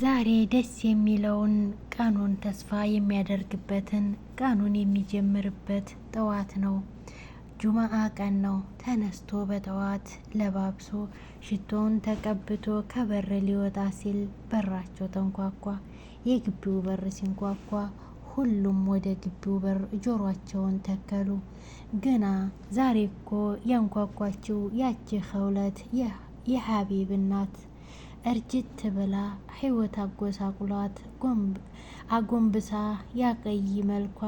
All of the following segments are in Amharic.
ዛሬ ደስ የሚለውን ቀኑን ተስፋ የሚያደርግበትን ቀኑን የሚጀምርበት ጠዋት ነው። ጁማአ ቀን ነው። ተነስቶ በጠዋት ለባብሶ ሽቶውን ተቀብቶ ከበር ሊወጣ ሲል በራቸው ተንኳኳ። የግቢው በር ሲንኳኳ ሁሉም ወደ ግቢው በር ጆሯቸውን ተከሉ። ግና ዛሬ እኮ ያንኳኳችው ያቺ ኸውለት የሀቢብ እናት እርጅት ብላ ህይወት አጎሳቁሏት አጎንብሳ ያቀይ መልኳ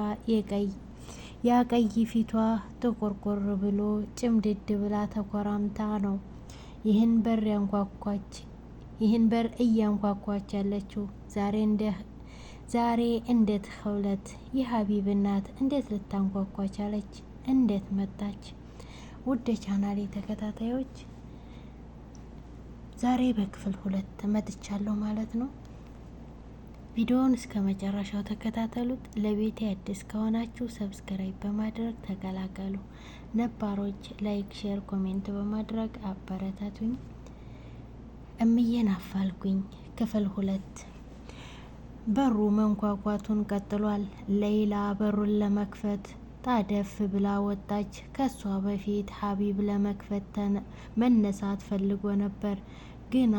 ያቀይ ፊቷ ጥቁርቁር ብሎ ጭምድድ ብላ ተኮራምታ ነው ይህን በር እያንኳኳች ያለችው። ዛሬ እንዴት ኸውለት የሀቢብ እናት እንዴት ልታንኳኳ ቻለች? እንዴት መጣች? ውድ ቻናሌ ተከታታዮች ዛሬ በክፍል 2 መጥቻለሁ ማለት ነው። ቪዲዮውን እስከ መጨረሻው ተከታተሉት። ለቤቴ አዲስ ከሆናችሁ ሰብስክራይብ በማድረግ ተቀላቀሉ። ነባሮች ላይክ፣ ሼር፣ ኮሜንት በማድረግ አበረታቱኝ። እምዬን አፋልጉኝ ክፍል 2። በሩ መንኳኳቱን ቀጥሏል። ሌይላ በሩን ለመክፈት ጣደፍ ብላ ወጣች። ከሷ በፊት ሀቢብ ለመክፈት መነሳት ፈልጎ ነበር። ግና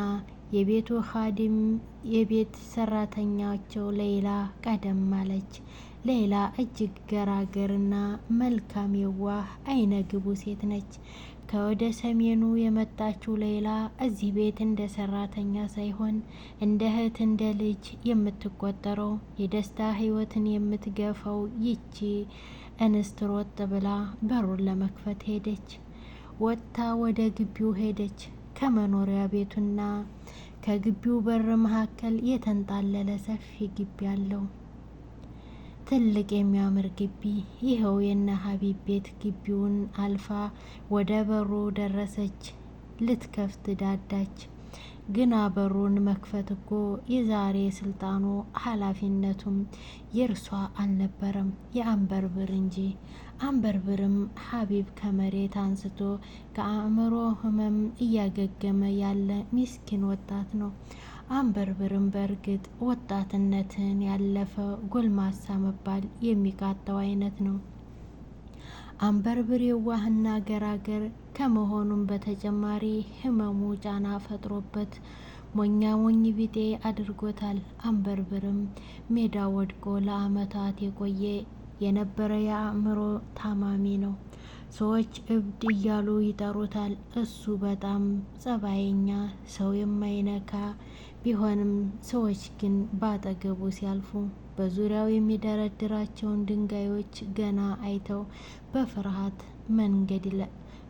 የቤቱ ኻዲም የቤት ሰራተኛቸው ሌይላ ቀደም አለች። ሌይላ እጅግ ገራገርና መልካም የዋህ አይነ ግቡ ሴት ነች። ከወደ ሰሜኑ የመጣችው ሌይላ እዚህ ቤት እንደ ሰራተኛ ሳይሆን እንደ እህት እንደ ልጅ የምትቆጠረው የደስታ ህይወትን የምትገፋው ይቺ እንስት ሮጥ ብላ በሩን ለመክፈት ሄደች። ወጥታ ወደ ግቢው ሄደች። ከመኖሪያ ቤቱና ከግቢው በር መካከል የተንጣለለ ሰፊ ግቢ አለው። ትልቅ የሚያምር ግቢ። ይኸው የነ ሀቢብ ቤት። ግቢውን አልፋ ወደ በሩ ደረሰች። ልትከፍት ዳዳች። ግና በሩን መክፈት እኮ የዛሬ ስልጣኑ ኃላፊነቱም የእርሷ አልነበረም የአንበርብር እንጂ። አንበርብርም ሀቢብ ከመሬት አንስቶ ከአእምሮ ህመም እያገገመ ያለ ሚስኪን ወጣት ነው። አንበርብርም በእርግጥ ወጣትነትን ያለፈ ጎልማሳ መባል የሚቃጣው አይነት ነው። አንበርብር የዋህና ገራገር ከመሆኑም በተጨማሪ ህመሙ ጫና ፈጥሮበት ሞኛ ሞኝ ቢጤ አድርጎታል። አንበርብርም ሜዳ ወድቆ ለአመታት የቆየ የነበረ የአእምሮ ታማሚ ነው። ሰዎች እብድ እያሉ ይጠሩታል። እሱ በጣም ጸባየኛ፣ ሰው የማይነካ ቢሆንም ሰዎች ግን ባጠገቡ ሲያልፉ በዙሪያው የሚደረድራቸውን ድንጋዮች ገና አይተው በፍርሃት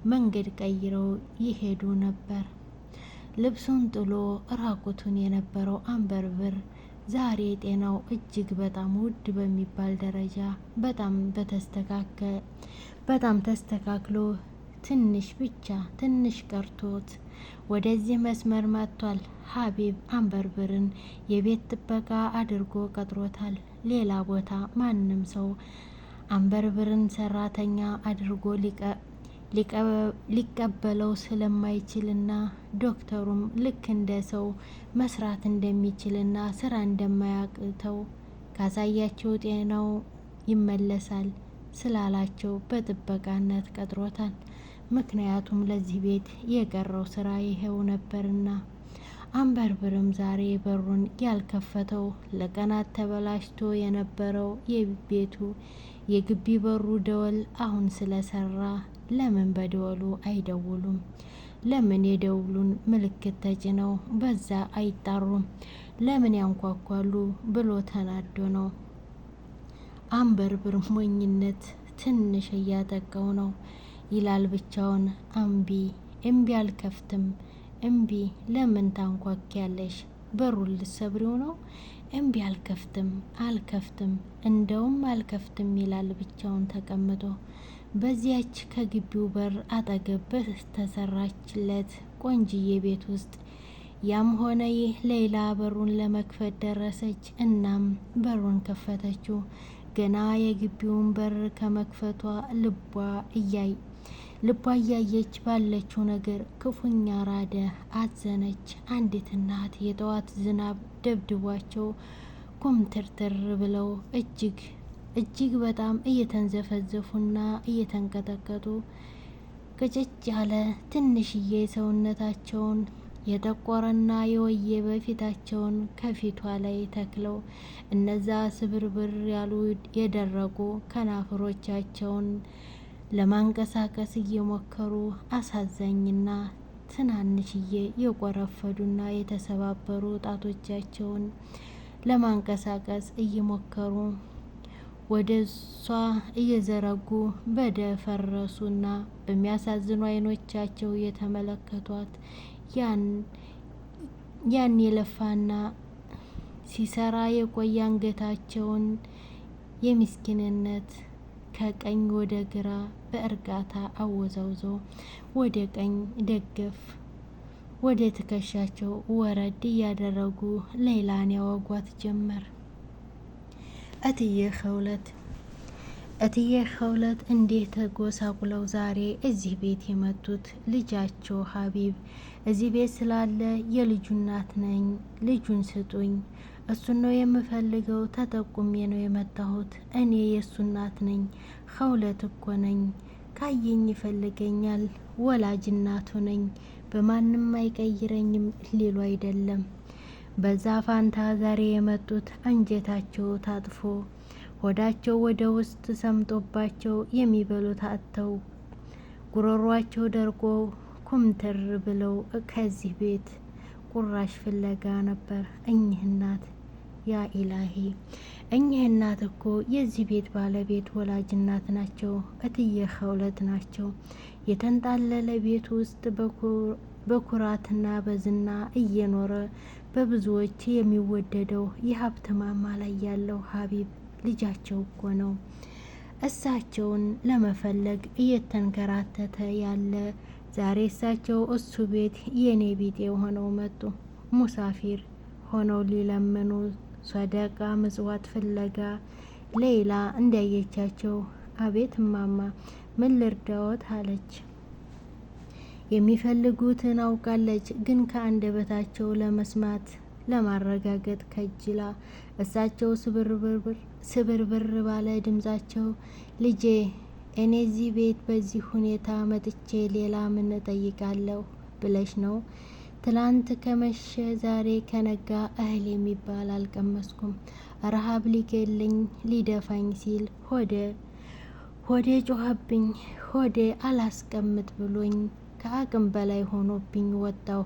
መንገድ ቀይረው ይሄዱ ነበር። ልብሱን ጥሎ ራቁቱን የነበረው አንበርብር ዛሬ ጤናው እጅግ በጣም ውድ በሚባል ደረጃ በጣም ተስተካክሎ ትንሽ ቀርቶት ወደዚህ መስመር መጥቷል። ሀቢብ አንበርብርን የቤት ጥበቃ አድርጎ ቀጥሮታል። ሌላ ቦታ ማንም ሰው አንበርብርን ሰራተኛ አድርጎ ሊቀበለው ስለማይችልና ዶክተሩም ልክ እንደ ሰው መስራት እንደሚችልና ስራ እንደማያቅተው ካሳያቸው ጤናው ይመለሳል ስላላቸው በጥበቃነት ቀጥሮታል። ምክንያቱም ለዚህ ቤት የቀረው ስራ ይሄው ነበርና። አንበርብርም ዛሬ በሩን ያልከፈተው ለቀናት ተበላሽቶ የነበረው የቤቱ የግቢ በሩ ደወል አሁን ስለሰራ ለምን በደወሉ አይደውሉም? ለምን የደውሉን ምልክት ተጭነው በዛ አይጣሩም? ለምን ያንኳኳሉ ብሎ ተናዶ ነው። አንበርብር ሞኝነት ትንሽ እያጠቀው ነው ይላል ብቻውን። እምቢ አልከፍትም። እምቢ ለምን ታንኳኪያለሽ? በሩን ልትሰብሪው ነው? እምቢ አልከፍትም እንደውም አልከፍትም ይላል ብቻውን ተቀምጦ። በዚያች ከግቢው በር አጠገብ ተሰራችለት ቆንጅዬ ቤት ውስጥ ያም ሆነ ይህ ሌይላ በሩን ለመክፈት ደረሰች። እናም በሩን ከፈተችው። ገና የግቢውን በር ከመክፈቷ ልቧ እያየች ባለችው ነገር ክፉኛ ራደ፣ አዘነች። አንዲት እናት የጠዋት ዝናብ ደብድቧቸው ኩምትርትር ብለው እጅግ በጣም እየተንዘፈዘፉና እየተንቀጠቀጡ ቅጭጭ ያለ ትንሽዬ ሰውነታቸውን የጠቆረና የወየበ ፊታቸውን ከፊቷ ላይ ተክለው እነዛ ስብርብር ያሉ የደረቁ ከናፍሮቻቸውን ለማንቀሳቀስ እየሞከሩ አሳዛኝና ትናንሽዬ የቆረፈዱና የተሰባበሩ ጣቶቻቸውን ለማንቀሳቀስ እየሞከሩ ወደ እሷ እየዘረጉ በደፈረሱና በሚያሳዝኑ አይኖቻቸው የተመለከቷት ያን የለፋና ሲሰራ የቆየ አንገታቸውን የምስኪንነት ከቀኝ ወደ ግራ በእርጋታ አወዛውዘው ወደ ቀኝ ደገፍ ወደ ትከሻቸው ወረድ እያደረጉ ሌላን ያወጓት ጀመር። እትዬ ኸውለት እንዴት ተጎሳቁለው ዛሬ እዚህ ቤት የመጡት? ልጃቸው ሀቢብ እዚህ ቤት ስላለ የልጁ እናት ነኝ፣ ልጁን ስጡኝ፣ እሱን ነው የምፈልገው፣ ተጠቁሜ ነው የመጣሁት። እኔ የእሱ እናት ነኝ፣ ኸውለት እኮ ነኝ፣ ካየኝ ይፈልገኛል፣ ወላጅ እናቱ ነኝ፣ በማንም አይቀይረኝም ሊሉ አይደለም። በዛ ፋንታ ዛሬ የመጡት አንጀታቸው ታጥፎ ሆዳቸው ወደ ውስጥ ሰምጦባቸው የሚበሉት አጥተው ጉሮሯቸው ደርቆ ኩምትር ብለው ከዚህ ቤት ቁራሽ ፍለጋ ነበር። እኚህ እናት ያ ኢላሂ፣ እኚህ እናት እኮ የዚህ ቤት ባለቤት ወላጅ እናት ናቸው። እትዬ ኸውለት ናቸው። የተንጣለለ ቤት ውስጥ በኩራትና በዝና እየኖረ በብዙዎች የሚወደደው የሀብት ማማ ላይ ያለው ሀቢብ ልጃቸው እኮ ነው። እሳቸውን ለመፈለግ እየተንከራተተ ያለ ዛሬ እሳቸው እሱ ቤት የኔ ቢጤ ሆነው መጡ። ሙሳፊር ሆነው ሊለምኑ ሰደቃ ምጽዋት ፍለጋ። ሌላ እንዳየቻቸው አቤት እማማ ምን ልርዳዎት አለች። የሚፈልጉትን አውቃለች፣ ግን ከአንደበታቸው ለመስማት ለማረጋገጥ ከጅላ እሳቸው ስብርብር ባለ ድምጻቸው ልጄ፣ እኔ እዚህ ቤት በዚህ ሁኔታ መጥቼ ሌላ ምን እጠይቃለሁ ብለሽ ነው? ትላንት ከመሸ ዛሬ ከነጋ እህል የሚባል አልቀመስኩም። ረሃብ ሊገለኝ ሊደፋኝ ሲል ሆዴ ጮኸብኝ። ሆዴ አላስቀምጥ ብሎኝ ከአቅም በላይ ሆኖብኝ ወጣሁ።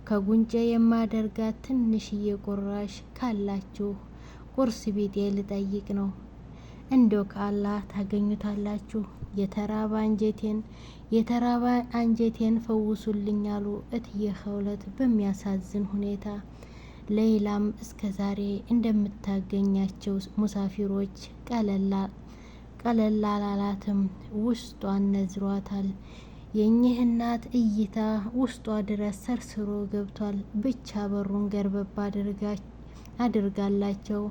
ከጉንጬ የማደርጋት ትንሽዬ ቁራሽ ካላችሁ ቁርስ ቢጤ ልጠይቅ ነው። እንደው ከአላህ ታገኙታላችሁ። የተራባ አንጀቴን ፈውሱልኝ አሉ እትዬ ኸውለት በሚያሳዝን ሁኔታ። ሌላም እስከ ዛሬ እንደምታገኛቸው ሙሳፊሮች ቀለል አላላትም። ውስጧን ነዝሯታል። የእኚህ እናት እይታ ውስጧ ድረስ ሰርስሮ ገብቷል። ብቻ በሩን ገርበብ አድርጋላቸው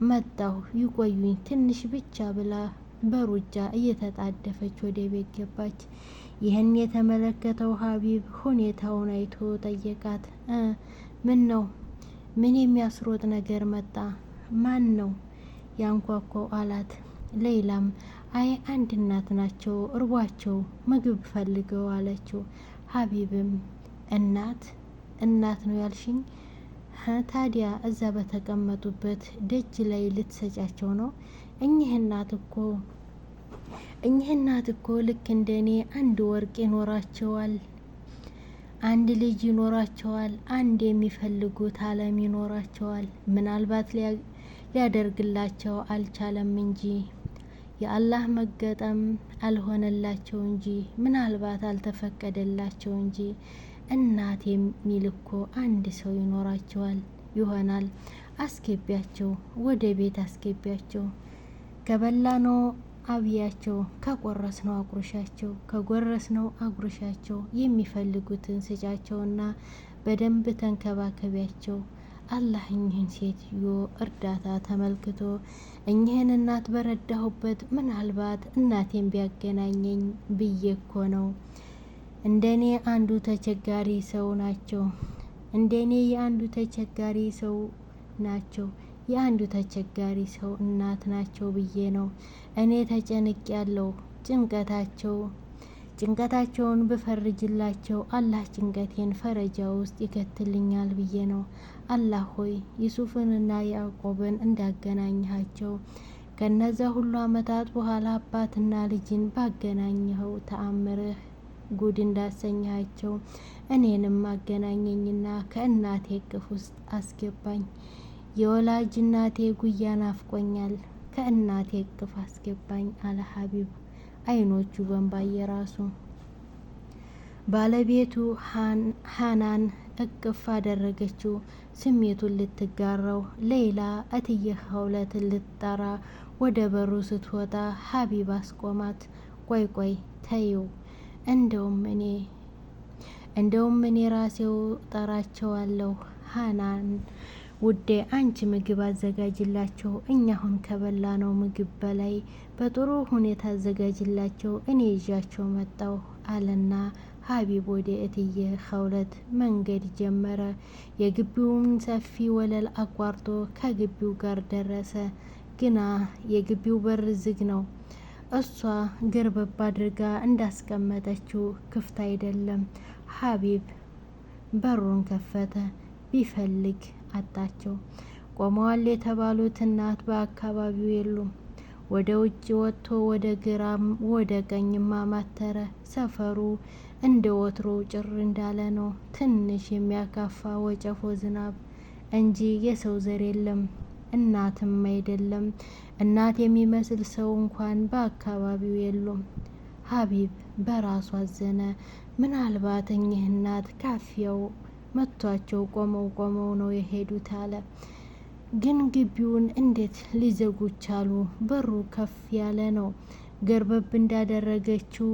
መጣሁ ይቆዩኝ ትንሽ ብቻ ብላ በሩጫ እየተጣደፈች ወደ ቤት ገባች። ይህን የተመለከተው ሀቢብ ሁኔታውን አይቶ ጠየቃት። ምን ነው? ምን የሚያስሮጥ ነገር መጣ? ማን ነው ያንኳኳው አላት። ሌላም አይ አንድ እናት ናቸው፣ እርቧቸው ምግብ ፈልገው አለችው። ሀቢብም እናት ነው ያልሽኝ? ታዲያ እዛ በተቀመጡበት ደጅ ላይ ልትሰጫቸው ነው? እኚህ እናት እኮ ልክ እንደኔ አንድ ወርቅ ይኖራቸዋል፣ አንድ ልጅ ይኖራቸዋል፣ አንድ የሚፈልጉት ዓለም ይኖራቸዋል። ምናልባት ሊያደርግላቸው አልቻለም እንጂ የአላህ መገጠም አልሆነላቸው እንጂ ምናልባት አልተፈቀደላቸው እንጂ እናት የሚል እኮ አንድ ሰው ይኖራቸዋል ይሆናል። አስገቢያቸው፣ ወደ ቤት አስገቢያቸው። ከበላነው አብያቸው፣ ከቆረስነው አጉርሻቸው፣ ከጎረስነው አጉርሻቸው። የሚፈልጉትን ስጫቸውና በደንብ ተንከባከቢያቸው። አላህ እኚህን ሴትዮ እርዳታ ተመልክቶ እኚህን እናት በረዳሁበት ምናልባት እናቴን ቢያገናኘኝ ብዬ እኮ ነው። እንደኔ አንዱ ተቸጋሪ ሰው ናቸው። እንደኔ የአንዱ ተቸጋሪ ሰው ናቸው። የአንዱ ተቸጋሪ ሰው እናት ናቸው ብዬ ነው እኔ ተጨንቅ ያለው። ጭንቀታቸውን ብፈርጅላቸው አላህ ጭንቀቴን ፈረጃ ውስጥ ይከትልኛል ብዬ ነው። አላህ ሆይ ዩሱፍንና ያዕቆብን እንዳገናኝሃቸው ከነዛ ሁሉ አመታት በኋላ አባትና ልጅን ባገናኘኸው ተአምርህ ጉድ እንዳሰኛቸው እኔንም አገናኘኝና ከእናቴ እቅፍ ውስጥ አስገባኝ። የወላጅ እናቴ ጉያ ናፍቆኛል፣ ከእናቴ እቅፍ አስገባኝ አለ ሀቢብ አይኖቹ በእንባ እየራሱ። ባለቤቱ ሀናን እቅፍ አደረገችው ስሜቱን ልትጋራው። ሌላ እትዬ ኸውለትን ልትጠራ ወደ በሩ ስትወጣ ሀቢብ አስቆማት። ቆይ ተይው፣ እንደውም እኔ ራሴው ጠራቸዋለሁ። ሀናን ውዴ አንቺ ምግብ አዘጋጅላቸው፣ እኛ አሁን ከበላ ነው ምግብ በላይ በጥሩ ሁኔታ አዘጋጅላቸው፣ እኔ ይዣቸው መጣሁ አለና ሀቢብ ወደ እትዬ ኸውለት መንገድ ጀመረ። የግቢውን ሰፊ ወለል አቋርጦ ከግቢው ጋር ደረሰ። ግና የግቢው በር ዝግ ነው። እሷ ገርበብ አድርጋ እንዳስቀመጠችው ክፍት አይደለም። ሀቢብ በሩን ከፈተ። ቢፈልግ አጣቸው። ቆመዋል የተባሉት እናት በአካባቢው የሉም። ወደ ውጭ ወጥቶ ወደ ግራም ወደ ቀኝም አማተረ። ሰፈሩ እንደ ወትሮ ጭር እንዳለ ነው። ትንሽ የሚያካፋ ወጨፎ ዝናብ እንጂ የሰው ዘር የለም። እናትም አይደለም። እናት የሚመስል ሰው እንኳን በአካባቢው የሉም። ሀቢብ በራሱ አዘነ። ምናልባት እኚህ እናት ካፊያው መቷቸው ቆመው ነው የሄዱት አለ። ግን ግቢውን እንዴት ሊዘጉት ቻሉ? በሩ ከፍ ያለ ነው። ገርበብ እንዳደረገችው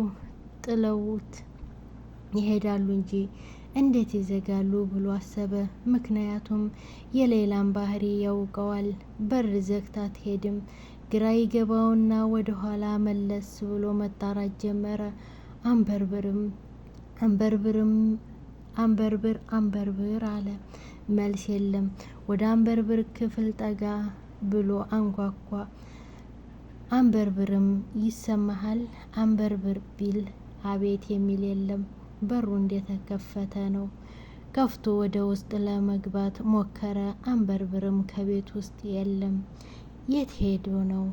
ጥለውት ይሄዳሉ እንጂ እንዴት ይዘጋሉ ብሎ አሰበ። ምክንያቱም የሌላን ባህሪ ያውቀዋል። በር ዘግታ አትሄድም። ግራ ይገባውና ወደ ኋላ መለስ ብሎ መጣራት ጀመረ። አንበርብር አለ። መልስ የለም። ወደ አንበርብር ክፍል ጠጋ ብሎ አንኳኳ። አንበርብርም ይሰማሃል? አንበርብር ቢል አቤት የሚል የለም። በሩ እንደተከፈተ ነው። ከፍቶ ወደ ውስጥ ለመግባት ሞከረ። አንበርብርም ከቤት ውስጥ የለም። የት ሄዶ ነው?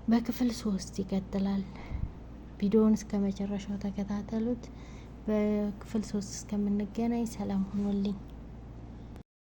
በክፍል 3 ይቀጥላል። ቪዲዮውን እስከ መጨረሻው ተከታተሉት። በክፍል 3 እስከምንገናኝ ሰላም ሁኑልኝ።